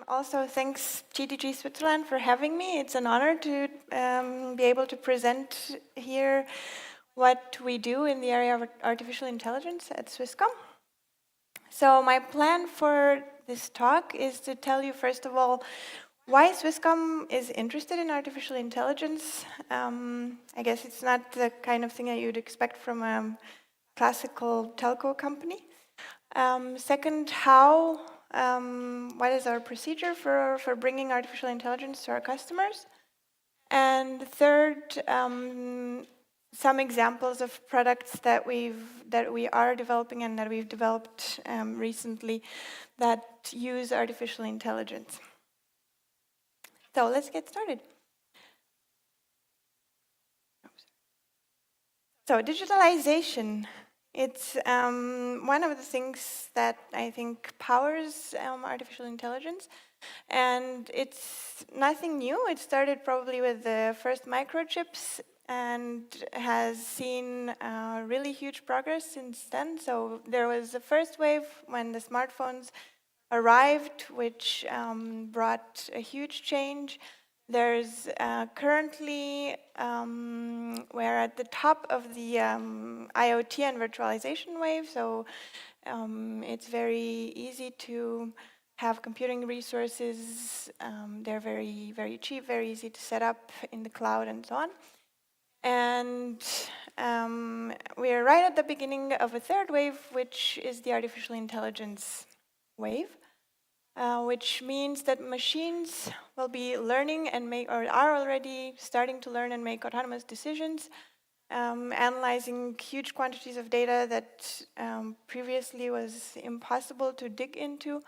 Also, thanks GTG Switzerland for having me. It's an honor to be able to present here what we do in the area of artificial intelligence at Swisscom. So my plan for this talk is to tell you, first of all, why Swisscom is interested in artificial intelligence. I guess it's not the kind of thing that you'd expect from a classical telco company. Second, what is our procedure for bringing artificial intelligence to our customers? And third, some examples of products that we are developing and that we've developed recently that use artificial intelligence. So let's get started. So digitalization. It's one of the things that I think powers artificial intelligence, and it's nothing new. It started probably with the first microchips and has seen really huge progress since then. So there was the first wave when the smartphones arrived, which brought a huge change. There's currently, we're at the top of the IoT and virtualization wave, so it's very easy to have computing resources. They're very, very cheap, very easy to set up in the cloud and so on. And we're right at the beginning of a third wave, which is the artificial intelligence wave. Which means that machines will be learning and are already starting to learn and make autonomous decisions, analyzing huge quantities of data that previously was impossible to dig into.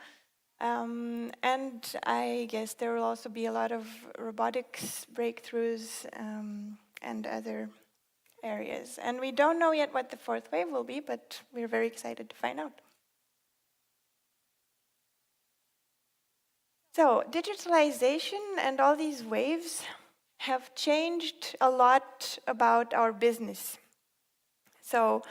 And I guess there will also be a lot of robotics breakthroughs and other areas. And we don't know yet what the fourth wave will be, but we're very excited to find out. So digitalization and all these waves have changed a lot about our business. So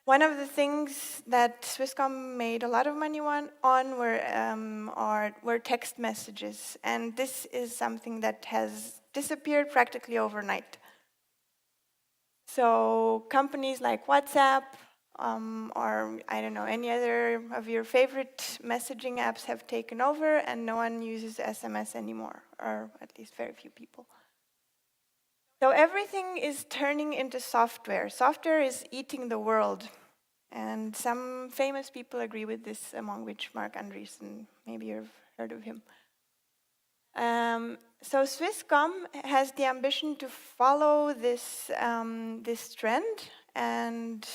one of the things that Swisscom made a lot of money on were text messages, and this is something that has disappeared practically overnight. So companies like WhatsApp, or I don't know, any other of your favorite messaging apps have taken over and no one uses SMS anymore, or at least very few people. So everything is turning into software. Software is eating the world. And some famous people agree with this, among which Mark Andreessen, maybe you've heard of him. So Swisscom has the ambition to follow this, this trend. And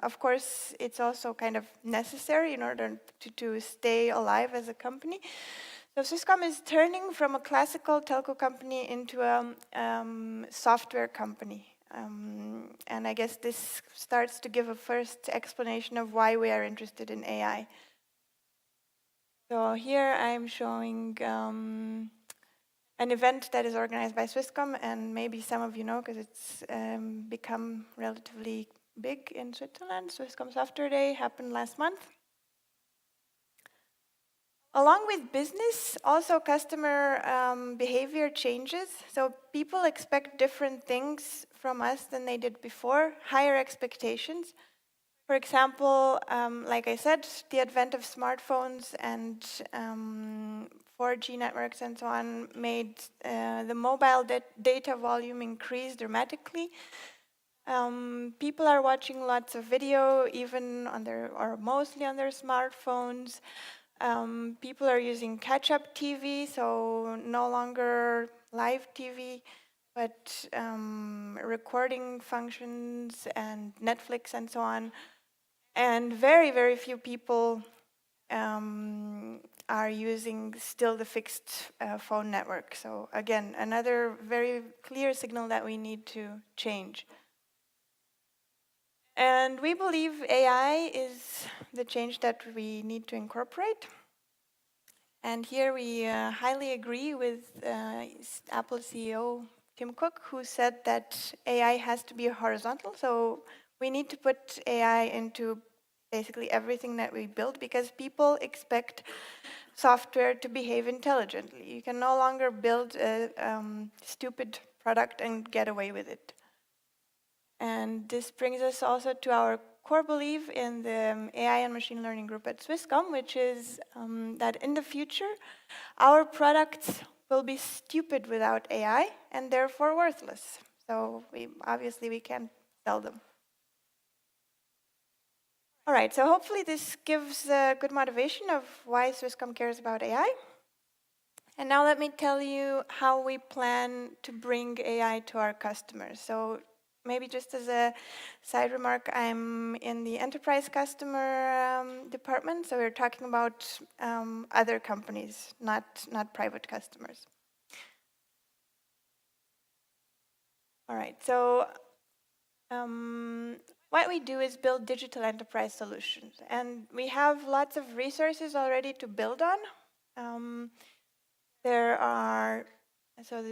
of course, it's also kind of necessary in order to stay alive as a company. So Swisscom is turning from a classical telco company into a software company. And I guess this starts to give a first explanation of why we are interested in AI. So here I'm showing an event that is organized by Swisscom, and maybe some of you know because it's become relatively big in Switzerland. Swisscom Software Day happened last month. Along with business, also customer behavior changes. So people expect different things from us than they did before, higher expectations. For example, like I said, the advent of smartphones and 4G networks and so on made the mobile data volume increase dramatically. People are watching lots of video, even on or mostly on their smartphones. People are using catch-up TV, so no longer live TV, but recording functions and Netflix and so on. And very, very few people are using still the fixed phone network. So again, another very clear signal that we need to change. And we believe AI is the change that we need to incorporate. And here we highly agree with Apple CEO Tim Cook, who said that AI has to be horizontal. So we need to put AI into basically everything that we build, because people expect software to behave intelligently. You can no longer build a stupid product and get away with it. And this brings us also to our core belief in the AI and machine learning group at Swisscom, which is that in the future, our products will be stupid without AI and therefore worthless. So obviously we can't sell them. All right, so hopefully this gives a good motivation of why Swisscom cares about AI. And now let me tell you how we plan to bring AI to our customers. So maybe just as a side remark, I'm in the enterprise customer department, so we're talking about other companies, not private customers. All right, so what we do is build digital enterprise solutions, and we have lots of resources already to build on.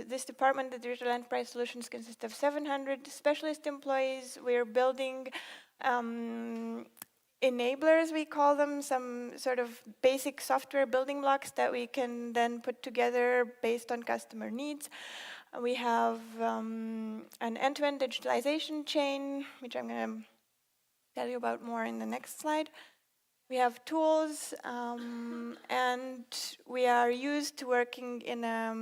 This department, the Digital Enterprise Solutions, consists of 700 specialist employees. We're building enablers, we call them, some sort of basic software building blocks that we can then put together based on customer needs. We have an end-to-end digitalization chain, which I'm going to tell you about more in the next slide. We have tools, and we are used to working in a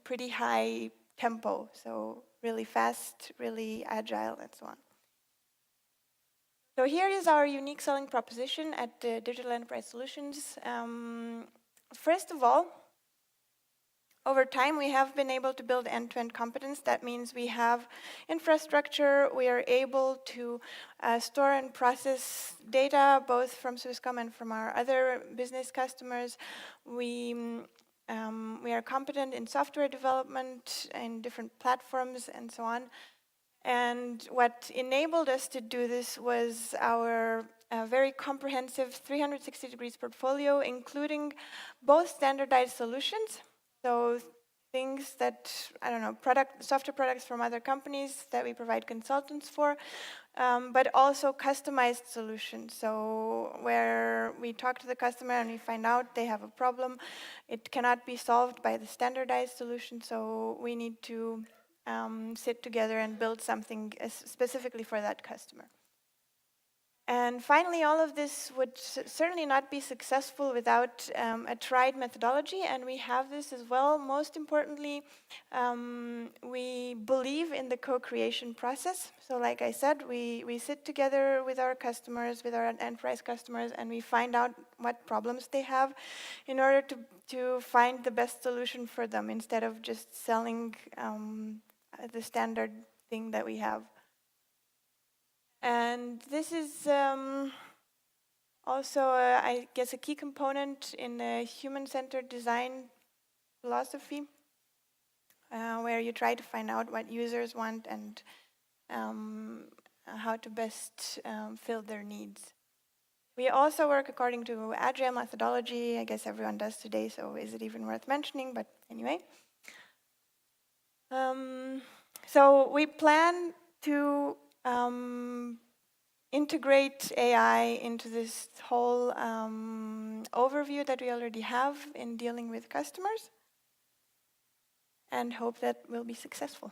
pretty high tempo, so really fast, really agile, and so on. So here is our unique selling proposition at Digital Enterprise Solutions. First of all, over time, we have been able to build end-to-end competence. That means we have infrastructure. We are able to store and process data, both from Swisscom and from our other business customers. We are competent in software development and different platforms and so on. And what enabled us to do this was our very comprehensive 360 degrees portfolio, including both standardized solutions. So things that, software products from other companies that we provide consultants for, but also customized solutions. So where we talk to the customer and we find out they have a problem, it cannot be solved by the standardized solution, so we need to sit together and build something specifically for that customer. And finally, all of this would certainly not be successful without a tried methodology, and we have this as well. Most importantly, we believe in the co-creation process. So like I said, we sit together with our customers, with our enterprise customers, and we find out what problems they have in order to find the best solution for them instead of just selling the standard thing that we have. And this is also, I guess, a key component in the human-centered design philosophy, where you try to find out what users want and how to best fill their needs. We also work according to Agile methodology. I guess everyone does today, so is it even worth mentioning? But anyway. So we plan to integrate AI into this whole overview that we already have in dealing with customers, and hope that will be successful.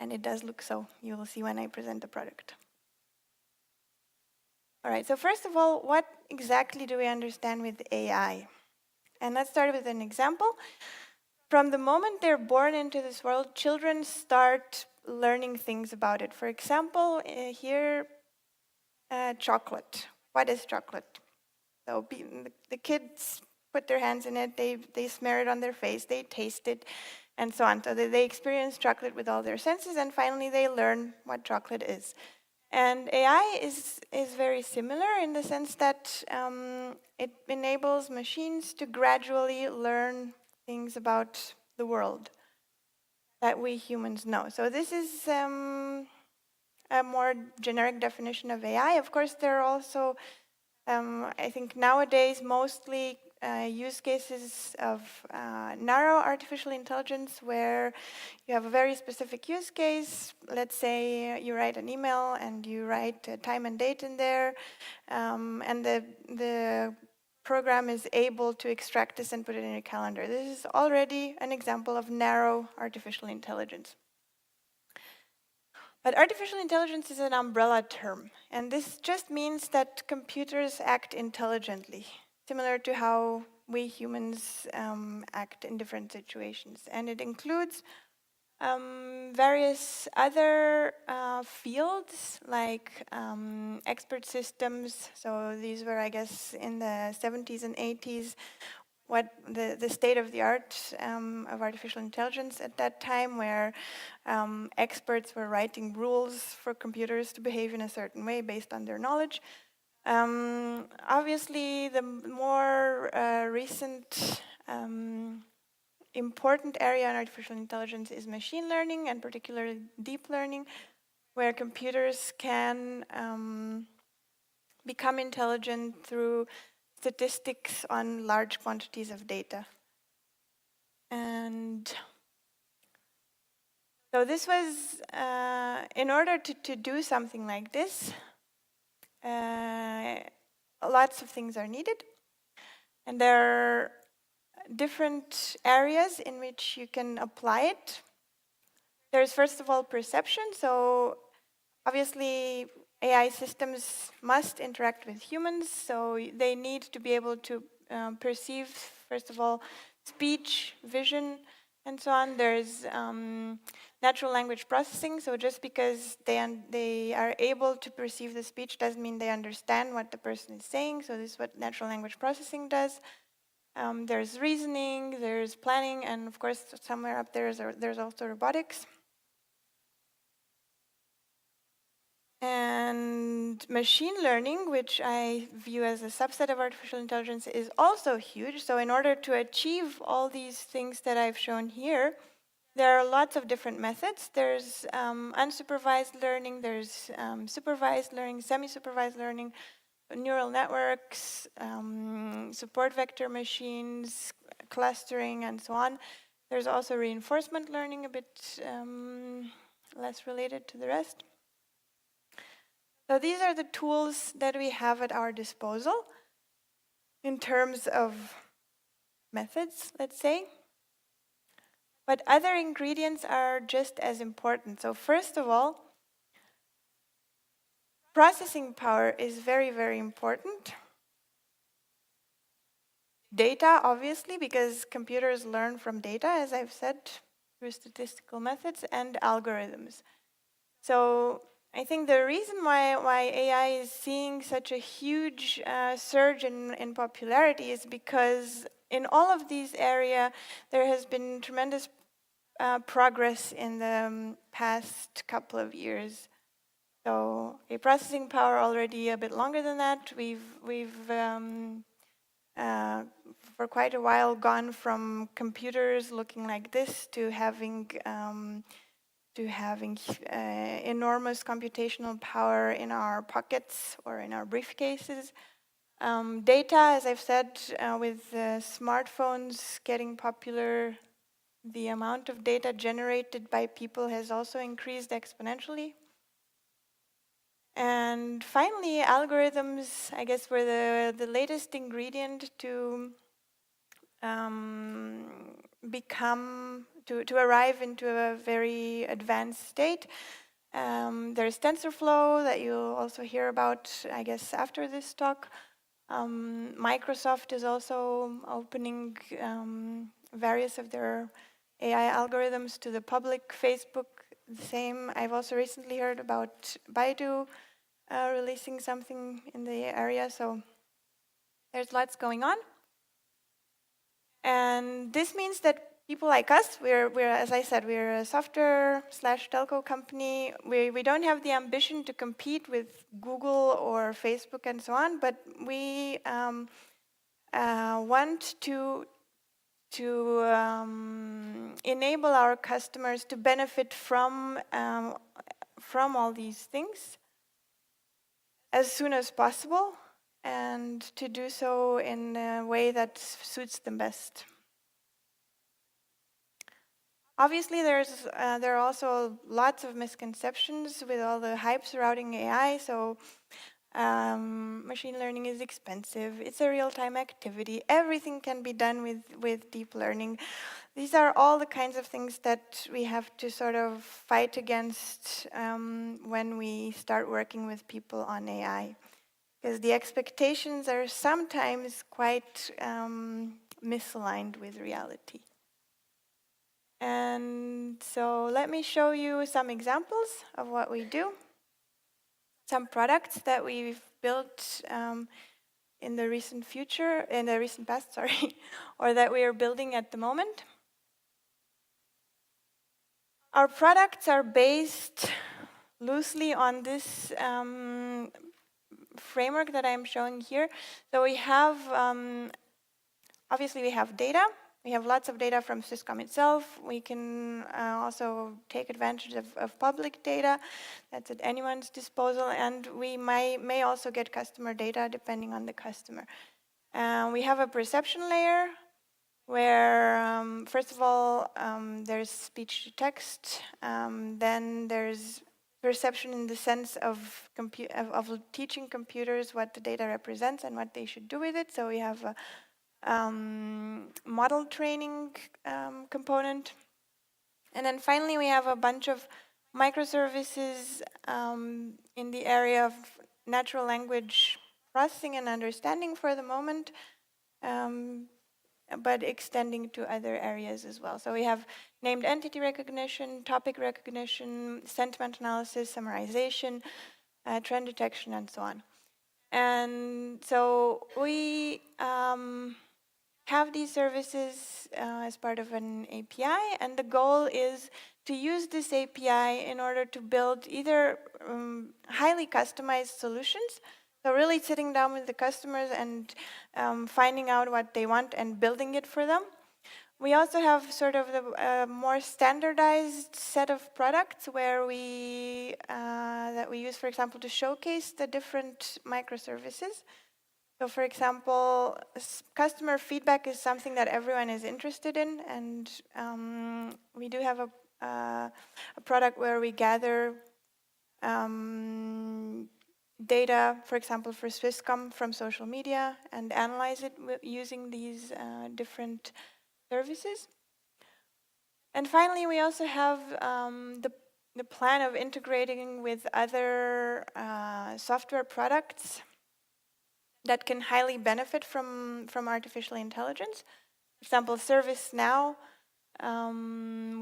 And it does look so. You will see when I present the product. All right, so first of all, what exactly do we understand with AI? And let's start with an example. From the moment they're born into this world, children start learning things about it. For example, here, chocolate. What is chocolate? So the kids put their hands in it, they smear it on their face, they taste it, and so on. So they experience chocolate with all their senses, and finally they learn what chocolate is. And AI is very similar in the sense that it enables machines to gradually learn things about the world that we humans know. So this is a more generic definition of AI. Of course, there are also, I think nowadays, mostly use cases of narrow artificial intelligence where you have a very specific use case. Let's say you write an email and you write time and date in there, and the program is able to extract this and put it in a calendar. This is already an example of narrow artificial intelligence. But artificial intelligence is an umbrella term, and this just means that computers act intelligently, similar to how we humans act in different situations. And it includes various other fields like expert systems. So these were, I guess, in the 70s and 80s, what the state of the art of artificial intelligence at that time, where experts were writing rules for computers to behave in a certain way based on their knowledge. Obviously, the more recent important area in artificial intelligence is machine learning, and particularly deep learning, where computers can become intelligent through statistics on large quantities of data. And so this was, in order to do something like this, lots of things are needed. And there are different areas in which you can apply it. There's first of all perception. So obviously AI systems must interact with humans, so they need to be able to perceive, first of all, speech, vision, and so on. There's natural language processing, so just because they are able to perceive the speech doesn't mean they understand what the person is saying, so this is what natural language processing does. There's reasoning, there's planning, and of course somewhere up there there's also robotics. And machine learning, which I view as a subset of artificial intelligence, is also huge. So in order to achieve all these things that I've shown here, there are lots of different methods. There's unsupervised learning, there's supervised learning, semi-supervised learning, neural networks, support vector machines, clustering, and so on. There's also reinforcement learning, a bit less related to the rest. So these are the tools that we have at our disposal in terms of methods, let's say. But other ingredients are just as important. So first of all, processing power is very, very important. Data, obviously, because computers learn from data, as I've said, through statistical methods, and algorithms. So I think the reason why AI is seeing such a huge surge in popularity is because in all of these areas there has been tremendous progress in the past couple of years. So processing power already a bit longer than that. We've for quite a while gone from computers looking like this to having enormous computational power in our pockets or in our briefcases. Data, as I've said, with smartphones getting popular, the amount of data generated by people has also increased exponentially. And finally, algorithms, I guess, were the latest ingredient to arrive into a very advanced state. There's Tensorflow that you'll also hear about, I guess, after this talk. Microsoft is also opening various of their AI algorithms to the public. Facebook, the same. I've also recently heard about Baidu releasing something in the area, so there's lots going on. And this means that people like us, we're as I said, we're a software/telco company. We don't have the ambition to compete with Google or Facebook and so on, but we want to enable our customers to benefit from all these things as soon as possible. and to do so in a way that suits them best. Obviously, there are also lots of misconceptions with all the hype surrounding AI. So machine learning is expensive. It's a real-time activity. Everything can be done with deep learning. These are all the kinds of things that we have to sort of fight against when we start working with people on AI. Because the expectations are sometimes quite misaligned with reality. And so let me show you some examples of what we do. Some products that we've built in the recent past, sorry, or that we are building at the moment. Our products are based loosely on this framework that I'm showing here. So we have, obviously we have data. We have lots of data from Swisscom itself. We can also take advantage of public data that's at anyone's disposal, and we may also get customer data depending on the customer. We have a perception layer where, first of all, there's speech to text, then there's perception in the sense of teaching computers what the data represents and what they should do with it. So we have a model training component. And then finally, we have a bunch of microservices in the area of natural language processing and understanding for the moment, but extending to other areas as well. So we have named entity recognition, topic recognition, sentiment analysis, summarization, trend detection, and so on. And so we have these services as part of an API, and the goal is to use this API in order to build either highly customized solutions, so really sitting down with the customers and finding out what they want and building it for them. We also have sort of the more standardized set of products where that we use, for example, to showcase the different microservices. So for example, customer feedback is something that everyone is interested in, and we do have a product where we gather data, for example, for Swisscom from social media and analyze it using these different services. And finally, we also have the plan of integrating with other software products that can highly benefit from artificial intelligence. For example, ServiceNow,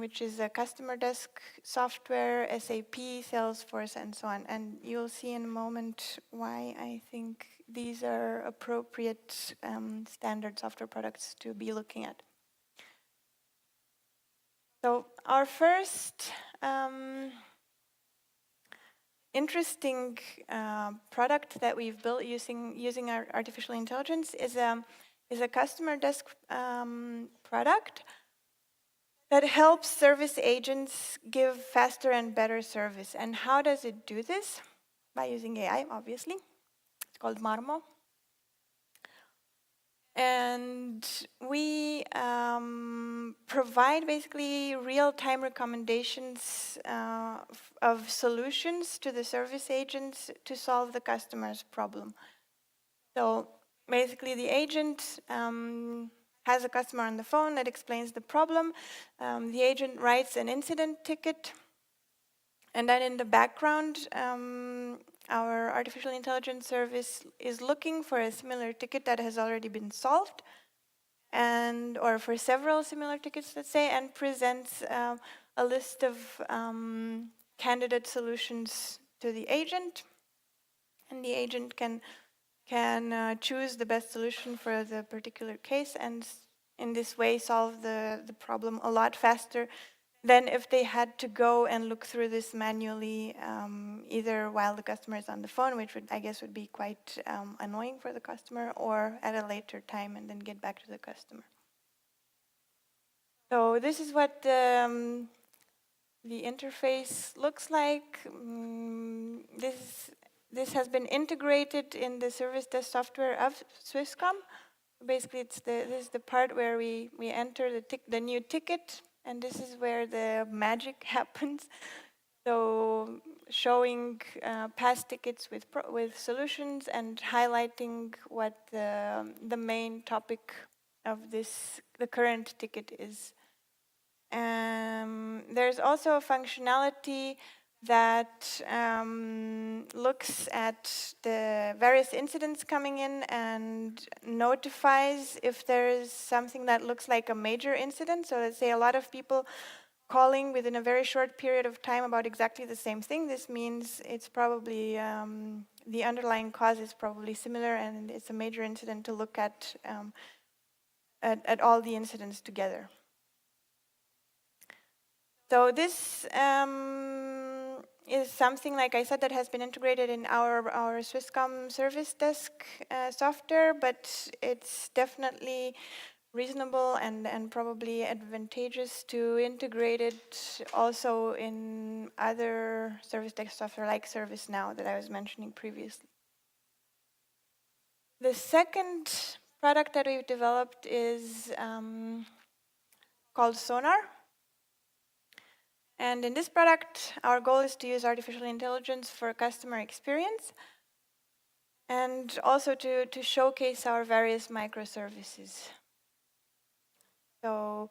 which is a customer desk software, SAP, Salesforce, and so on. And you'll see in a moment why I think these are appropriate standard software products to be looking at. So our first interesting product that we've built using our artificial intelligence is a customer desk product that helps service agents give faster and better service. And how does it do this? By using AI, obviously. It's called Marmo. And we provide basically real-time recommendations of solutions to the service agents to solve the customer's problem. So basically the agent has a customer on the phone that explains the problem. The agent writes an incident ticket. And then in the background, our artificial intelligence service is looking for a similar ticket that has already been solved, or for several similar tickets, let's say, and presents a list of candidate solutions to the agent. And the agent can choose the best solution for the particular case, and in this way solve the problem a lot faster than if they had to go and look through this manually, either while the customer is on the phone, which I guess would be quite annoying for the customer, or at a later time and then get back to the customer. So this is what the interface looks like. This is this has been integrated in the service desk software of Swisscom. Basically, this is the part where we enter the new ticket, and this is where the magic happens. So showing past tickets with solutions and highlighting what the main topic of the current ticket is. There's also a functionality that looks at the various incidents coming in and notifies if there is something that looks like a major incident. So let's say a lot of people calling within a very short period of time about exactly the same thing. This means it's probably, the underlying cause is probably similar, and it's a major incident to look at all the incidents together. So this is something, like I said, that has been integrated in our Swisscom service desk software, but it's definitely reasonable and probably advantageous to integrate it also in other service desk software like ServiceNow that I was mentioning previously. The second product that we've developed is called Sonar. And in this product, our goal is to use artificial intelligence for customer experience and also to showcase our various microservices. So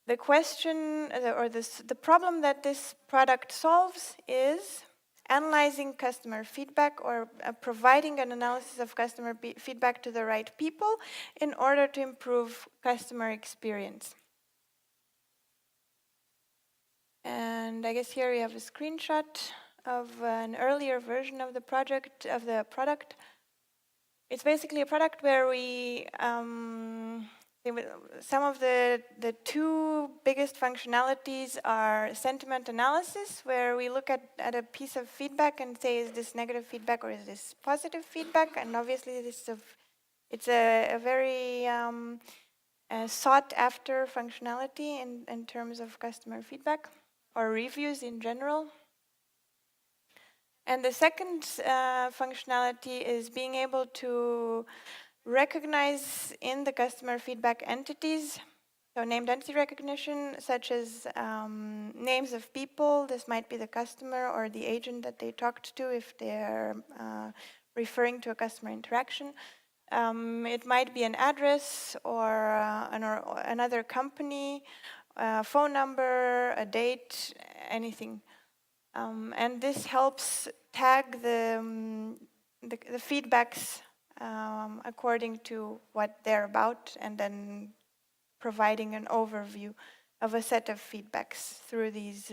the question, or the problem that this product solves is analyzing customer feedback, or providing an analysis of customer feedback to the right people in order to improve customer experience. And I guess here we have a screenshot of an earlier version of the product. It's basically a product where we some of the two biggest functionalities are sentiment analysis, where we look at a piece of feedback and say, is this negative feedback or is this positive feedback? And obviously it's a very sought after functionality in terms of customer feedback or reviews in general. And the second functionality is being able to recognize in the customer feedback entities, so named entity recognition, such as names of people. This might be the customer or the agent that they talked to if they're referring to a customer interaction. It might be an address or another company, a phone number, a date, anything. And this helps tag the feedbacks according to what they're about, and then providing an overview of a set of feedbacks through these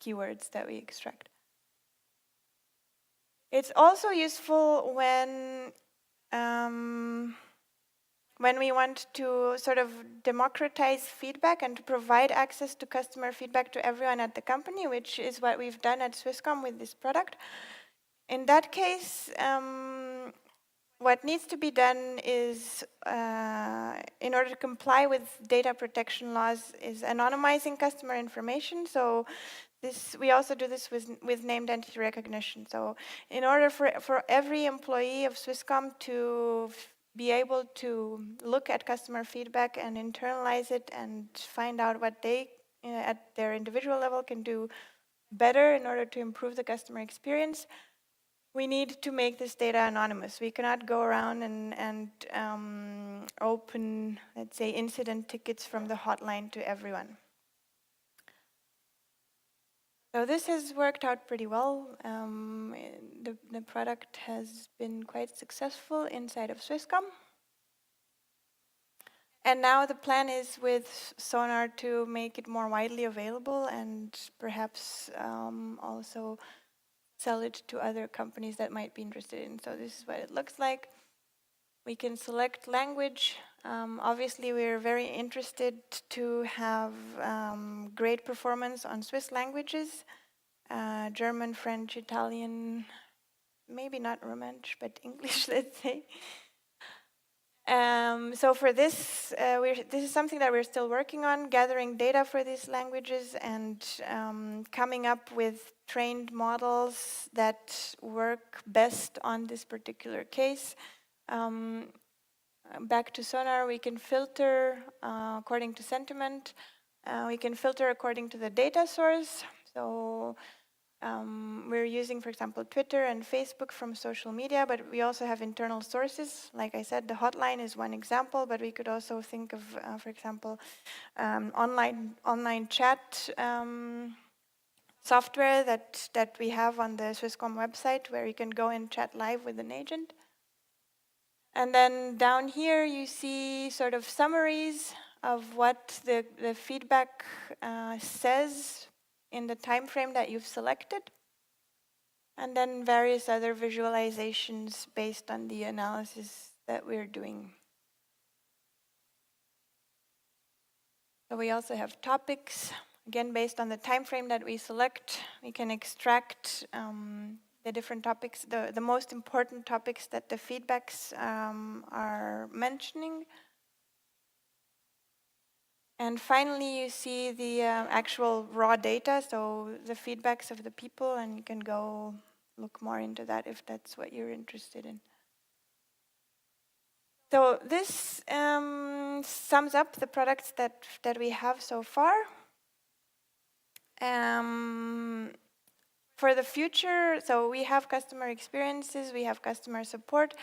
keywords that we extract. It's also useful when we want to sort of democratize feedback and to provide access to customer feedback to everyone at the company, which is what we've done at Swisscom with this product. In that case, what needs to be done is, in order to comply with data protection laws, is anonymizing customer information. So we also do this with named entity recognition. So in order for every employee of Swisscom to be able to look at customer feedback and internalize it and find out what they, at their individual level, can do better in order to improve the customer experience, we need to make this data anonymous. We cannot go around and open, let's say, incident tickets from the hotline to everyone. So this has worked out pretty well. The product has been quite successful inside of Swisscom. And now the plan is with Sonar to make it more widely available and perhaps also sell it to other companies that might be interested in. So this is what it looks like. We can select language. Obviously, we're very interested to have great performance on Swiss languages, German, French, Italian, maybe not Romansh, but English, let's say. So for this, this is something that we're still working on, gathering data for these languages and coming up with trained models that work best on this particular case. Back to Sonar, we can filter according to sentiment. We can filter according to the data source. So we're using, for example, Twitter and Facebook from social media, but we also have internal sources. Like I said, the hotline is one example, but we could also think of, for example, online chat software that we have on the Swisscom website, where you can go and chat live with an agent. And then down here you see sort of summaries of what the feedback says in the time frame that you've selected. And then various other visualizations based on the analysis that we're doing. So we also have topics. Again, based on the time frame that we select, we can extract the different topics, the most important topics that the feedbacks are mentioning. And finally, you see the actual raw data, so the feedbacks of the people, and you can go look more into that if that's what you're interested in. So this sums up the products that we have so far. For the future, so we have customer experiences, we have customer support,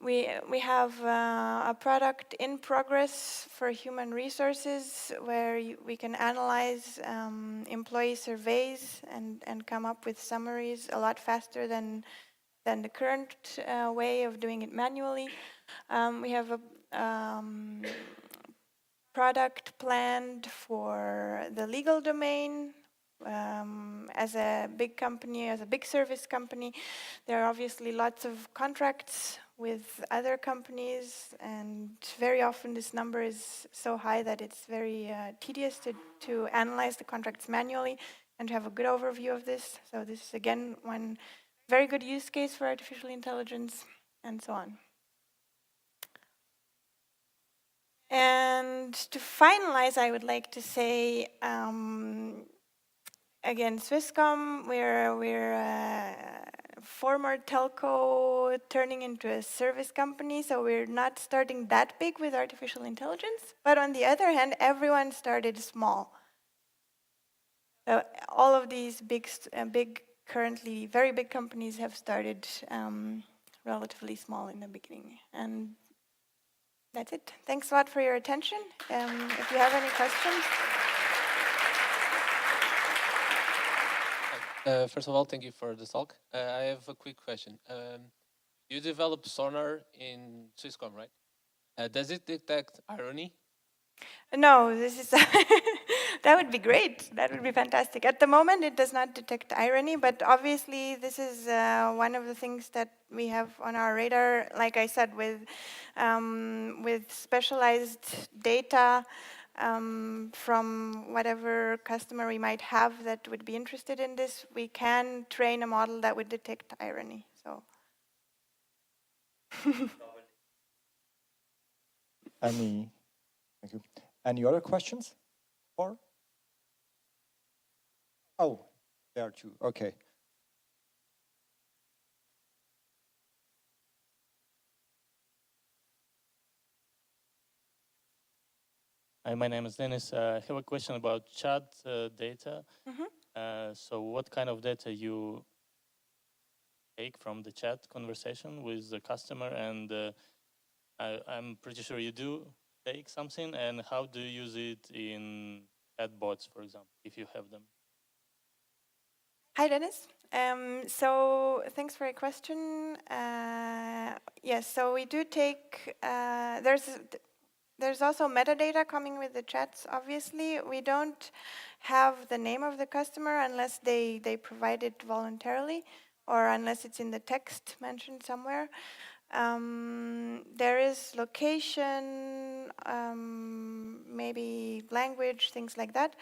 we have a product in progress for human resources where we can analyze employee surveys and come up with summaries a lot faster than the current way of doing it manually. We have a product planned for the legal domain. As a big company, as a big service company, there are obviously lots of contracts with other companies, and very often this number is so high that it's very tedious to analyze the contracts manually and to have a good overview of this. So this is again one very good use case for artificial intelligence, and so on. And to finalize, I would like to say, again, Swisscom, we're a former telco turning into a service company, so we're not starting that big with artificial intelligence. But on the other hand, everyone started small. So all of these big, currently very big companies have started relatively small in the beginning. And that's it. Thanks a lot for your attention. If you have any questions. First of all, thank you for the talk. I have a quick question. You developed Sonar in Swisscom, right? Does it detect irony? No, this is that would be great. That would be fantastic. At the moment, it does not detect irony, but obviously, this is one of the things that we have on our radar. Like I said, with specialized data from whatever customer we might have that would be interested in this, we can train a model that would detect irony. So. Thank you. Any other questions? Or? Oh, there are two. Okay. Hi, my name is Dennis. I have a question about chat data. So what kind of data you take from the chat conversation with the customer? And I'm pretty sure you do take something. And how do you use it in chatbots, for example, if you have them? Hi, Dennis. So thanks for your question. Yes, so we do take, there's also metadata coming with the chats, obviously. We don't have the name of the customer unless they provide it voluntarily or unless it's in the text mentioned somewhere. There is location, maybe language, things like that.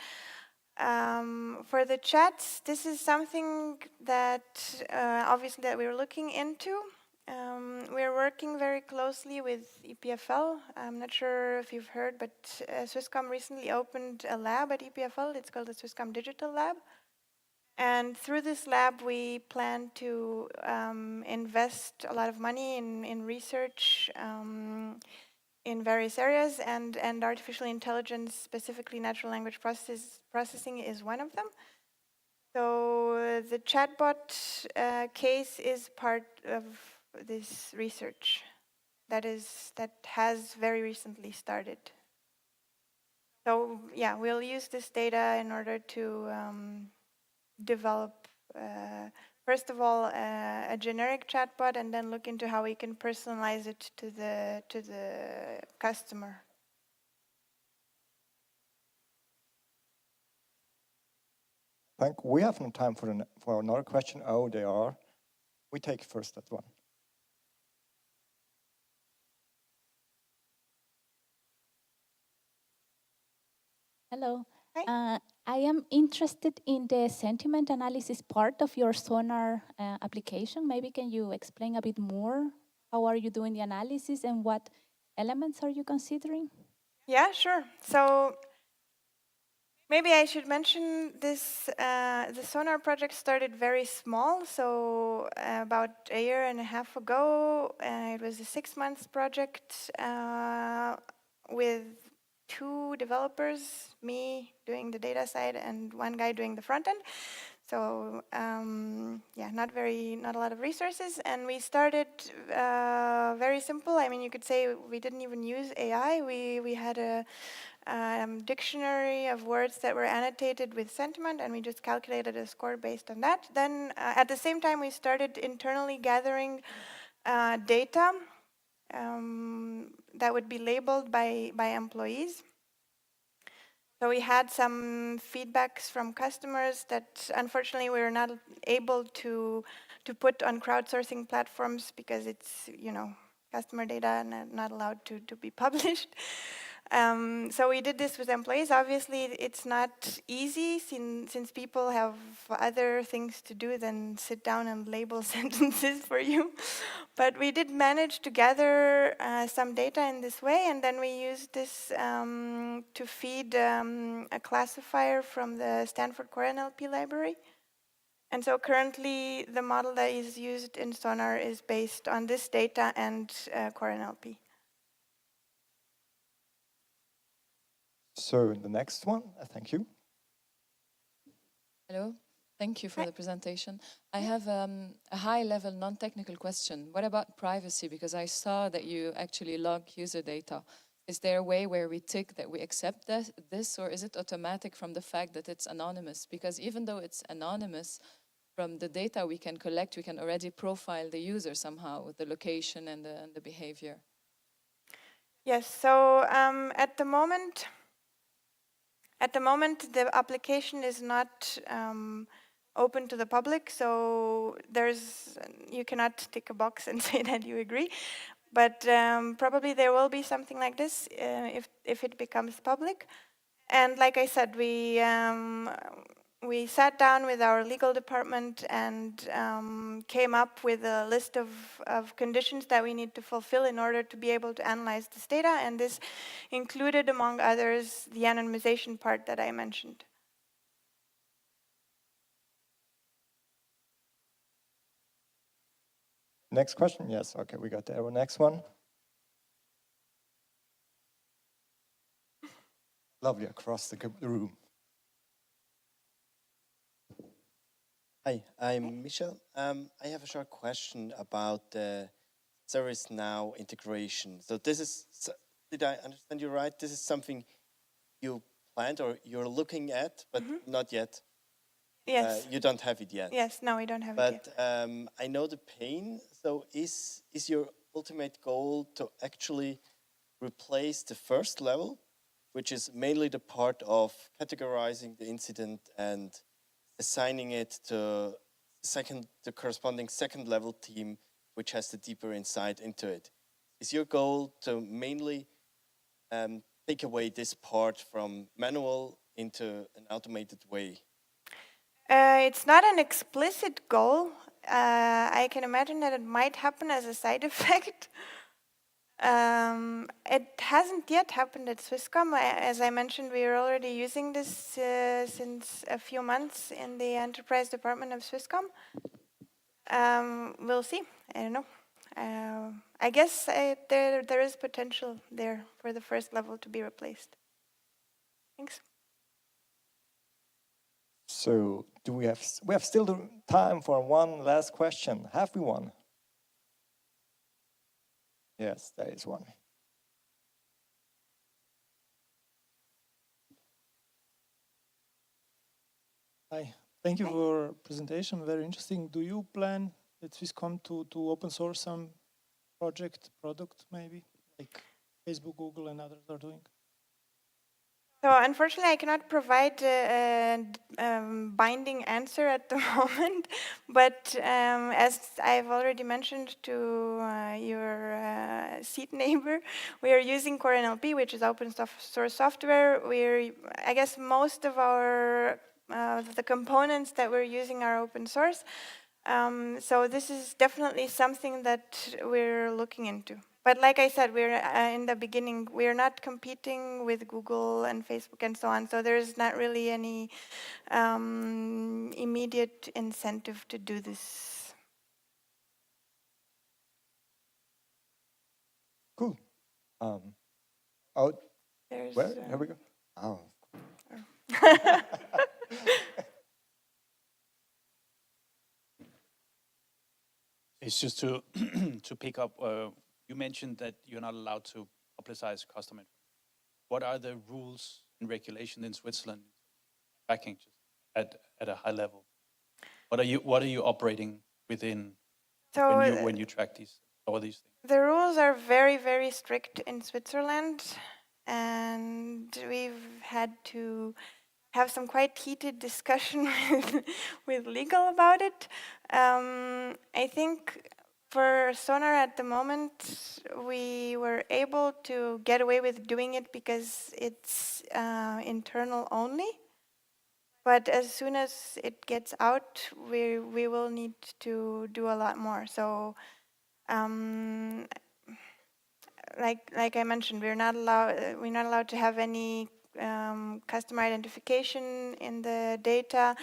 For the chats, this is something that obviously that we're looking into. We're working very closely with EPFL. I'm not sure if you've heard, but Swisscom recently opened a lab at EPFL. It's called the Swisscom Digital Lab. And through this lab, we plan to invest a lot of money in research in various areas, and artificial intelligence, specifically natural language processing, is one of them. So the chatbot case is part of this research that has very recently started. So yeah, we'll use this data in order to develop, first of all, a generic chatbot, and then look into how we can personalize it to the customer. I think we have no time for another question. Oh, they are. We take first that one. Hello. Hi. I am interested in the sentiment analysis part of your Sonar application. Maybe can you explain a bit more? How are you doing the analysis and what elements are you considering? Yeah, sure. So maybe I should mention this. The Sonar project started very small. So about a year and a half ago, it was a 6 months project with 2 developers, me doing the data side and one guy doing the front end. So yeah, not a lot of resources. And we started very simple. I mean, you could say we didn't even use AI. We had a dictionary of words that were annotated with sentiment, and we just calculated a score based on that. Then at the same time, we started internally gathering data that would be labeled by employees. So we had some feedbacks from customers that unfortunately we were not able to put on crowdsourcing platforms because it's, customer data and not allowed to be published. So we did this with employees. Obviously, it's not easy since people have other things to do than sit down and label sentences for you. But we did manage to gather some data in this way, and then we used this to feed a classifier from the Stanford Core NLP library. And so currently, the model that is used in Sonar is based on this data and Core NLP. So the next one, thank you. Hello, thank you for the presentation. I have a high-level non-technical question. What about privacy? Because I saw that you actually log user data. Is there a way where we tick that we accept this, or is it automatic from the fact that it's anonymous? Because even though it's anonymous, from the data we can collect, we can already profile the user somehow with the location and the behavior. Yes, so at the moment, the application is not open to the public, so you cannot tick a box and say that you agree. But probably there will be something like this if it becomes public. And like I said, we sat down with our legal department and came up with a list of conditions that we need to fulfill in order to be able to analyze this data. And this included, among others, the anonymization part that I mentioned. Next question? Yes, okay, we got the next one. Lovely, across the room. Hi, I'm Michel. I have a short question about the ServiceNow integration. So this is, did I understand you right? This is something you planned or you're looking at, but not yet? Yes. You don't have it yet? Yes, no, we don't have it yet. But I know the pain. So is your ultimate goal to actually replace the first level, which is mainly the part of categorizing the incident and assigning it to the corresponding second level team, which has the deeper insight into it? Is your goal to mainly take away this part from manual into an automated way? It's not an explicit goal. I can imagine that it might happen as a side effect. It hasn't yet happened at Swisscom. As I mentioned, we are already using this since a few months in the enterprise department of Swisscom. We'll see. I don't know. I guess there is potential there for the first level to be replaced. Thanks. So do we have still the time for one last question? Have we one? Yes, there is one. Hi, thank you for presentation. Very interesting. Do you plan at Swisscom to open source some product maybe, like Facebook, Google, and others are doing? So unfortunately, I cannot provide a binding answer at the moment, but as I've already mentioned to your seat neighbor, we are using Core NLP, which is open source software. I guess most of our the components that we're using are open source. So this is definitely something that we're looking into. But like I said, we're in the beginning, we're not competing with Google and Facebook and so on. So there's not really any immediate incentive to do this. Cool. Here we go. Oh. It's just to to pick up. You mentioned that you're not allowed to publicize customer information. What are the rules and regulations in Switzerland tracking at a high level? What are you operating within when you track all these things? The rules are very, very strict in Switzerland, and we've had to have some quite heated discussion with legal about it. I think for Sonar at the moment, we were able to get away with doing it because it's internal only. But as soon as it gets out, we will need to do a lot more. So, like I mentioned, we're not allowed to have any customer identification in the data.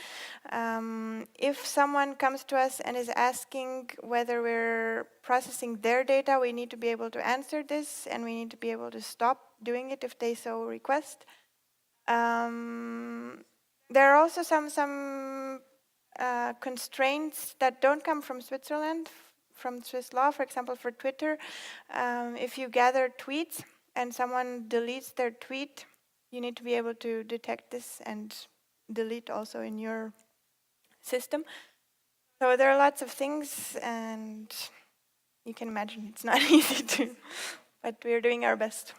If someone comes to us and is asking whether we're processing their data, we need to be able to answer this, and we need to be able to stop doing it if they so request. There are also some constraints that don't come from Switzerland, from Swiss law. For example, for Twitter, if you gather tweets and someone deletes their tweet, you need to be able to detect this and delete also in your system. So there are lots of things, and you can imagine it's not easy to, but we're doing our best.